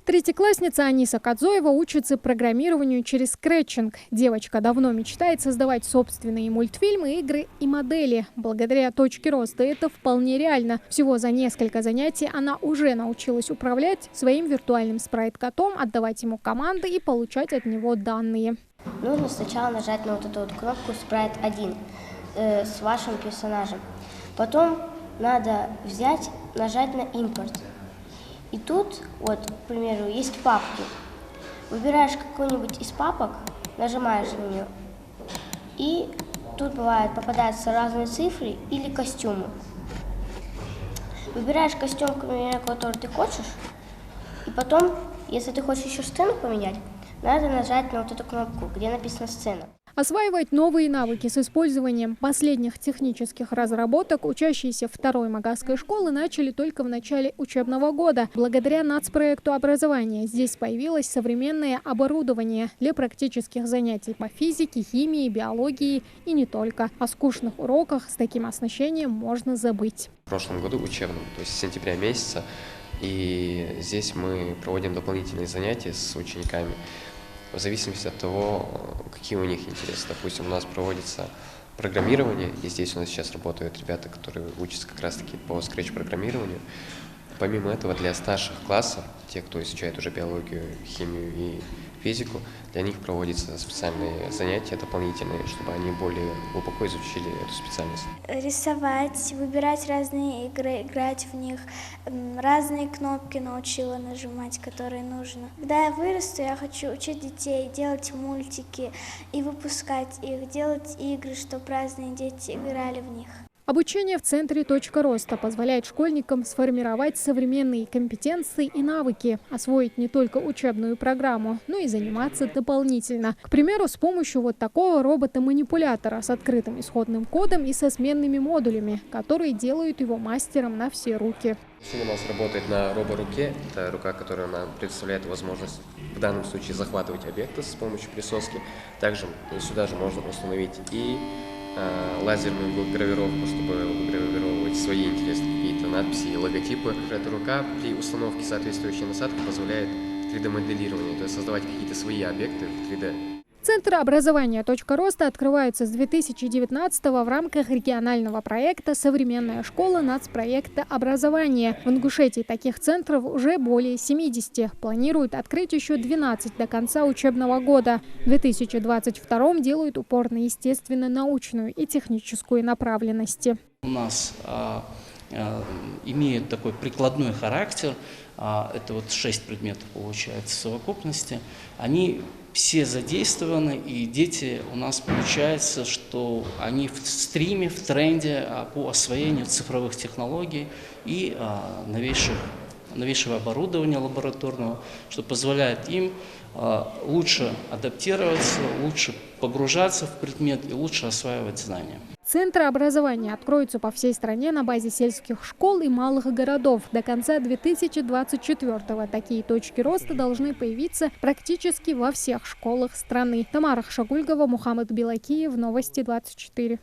Третьеклассница Аниса Кадзоева учится программированию через скретчинг. Девочка давно мечтает создавать собственные мультфильмы, игры и модели. Благодаря точке роста это вполне реально. Всего за несколько занятий она уже научилась управлять своим виртуальным спрайт-котом, отдавать ему команды и получать от него данные. Нужно сначала нажать на вот эту вот кнопку «Спрайт 1» с вашим персонажем. Потом надо нажать на «Импорт». И тут, вот, к примеру, есть папки. Выбираешь какую-нибудь из папок, нажимаешь на нее, и тут попадаются разные цифры или костюмы. Выбираешь костюм, к примеру, который ты хочешь, и потом, если ты хочешь еще сцену поменять, надо нажать на вот эту кнопку, где написано «Сцена». Осваивать новые навыки с использованием последних технических разработок учащиеся второй Магасской школы начали только в начале учебного года. Благодаря нацпроекту образования здесь появилось современное оборудование для практических занятий по физике, химии, биологии и не только. О скучных уроках с таким оснащением можно забыть. В прошлом году учебном, то есть с сентября месяца, и здесь мы проводим дополнительные занятия с учениками. В зависимости от того, какие у них интересы. Допустим, у нас проводится программирование, и здесь у нас сейчас работают ребята, которые учатся как раз-таки по скретч-программированию. Помимо этого, для старших классов, те, кто изучает уже биологию, химию и физику, для них проводятся специальные занятия дополнительные, чтобы они более глубоко изучили эту специальность. Рисовать, выбирать разные игры, играть в них, разные кнопки научила нажимать, которые нужно. Когда я вырасту, я хочу учить детей, делать мультики и выпускать их, делать игры, чтобы разные дети играли в них. Обучение в центре «Точка роста» позволяет школьникам сформировать современные компетенции и навыки, освоить не только учебную программу, но и заниматься дополнительно. К примеру, с помощью вот такого робота-манипулятора с открытым исходным кодом и со сменными модулями, которые делают его мастером на все руки. Сын у нас работает на роборуке. Это рука, которая нам предоставляет возможность в данном случае захватывать объекты с помощью присоски. Также сюда же можно установить и лазерную гравировку, чтобы гравировать свои интересные какие-то надписи и логотипы. Эта рука при установке соответствующей насадки позволяет 3D-моделирование, то есть создавать какие-то свои объекты в 3D. Центры образования «Точка роста» открываются с 2019-го в рамках регионального проекта «Современная школа» нацпроекта образования. В Ингушетии таких центров уже более 70. Планируют открыть еще 12 до конца учебного года. В 2022-м делают упор на естественно-научную и техническую направленности. У нас имеют такой прикладной характер. Это вот 6 предметов получается в совокупности. Они все задействованы, и дети у нас получается, что они в стриме, в тренде по освоению цифровых технологий и новейшего оборудования лабораторного, что позволяет им лучше адаптироваться, лучше погружаться в предмет и лучше осваивать знания. Центры образования откроются по всей стране на базе сельских школ и малых городов. До конца 2024-го такие точки роста должны появиться практически во всех школах страны. Тамара Хшагульгова, Мухаммад Белакиев, Новости 24.